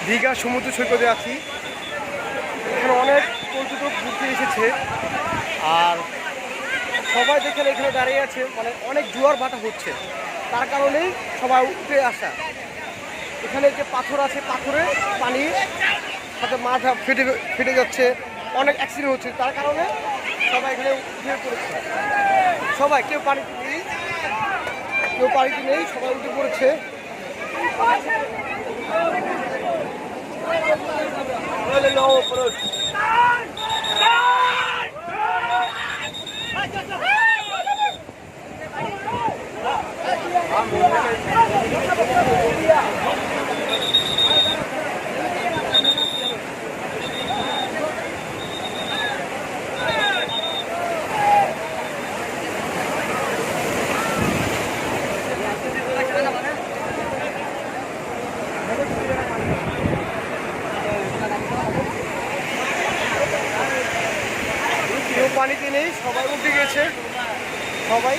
দীঘা সমুদ্র সৈকতে আছি। এখানে অনেক পর্যটক ঘুরতে এসেছে, আর সবাই যেখানে এখানে দাঁড়িয়ে আছে, মানে অনেক জোয়ার ভাটা হচ্ছে, তার কারণেই সবাই উঠে আসা। এখানে যে পাথর আছে, পাথরে পানি সাথে মাথা ফেটে ফেটে যাচ্ছে, অনেক অ্যাক্সিডেন্ট হচ্ছে, তার কারণে সবাই এখানে উঠে পড়েছে। সবাই কেউ পানিতে নেই, কেউ পানিতে নেই, সবাই উঠে পড়েছে। কেউ পানিতে নেই, সবাই উঠে গেছে, সবাই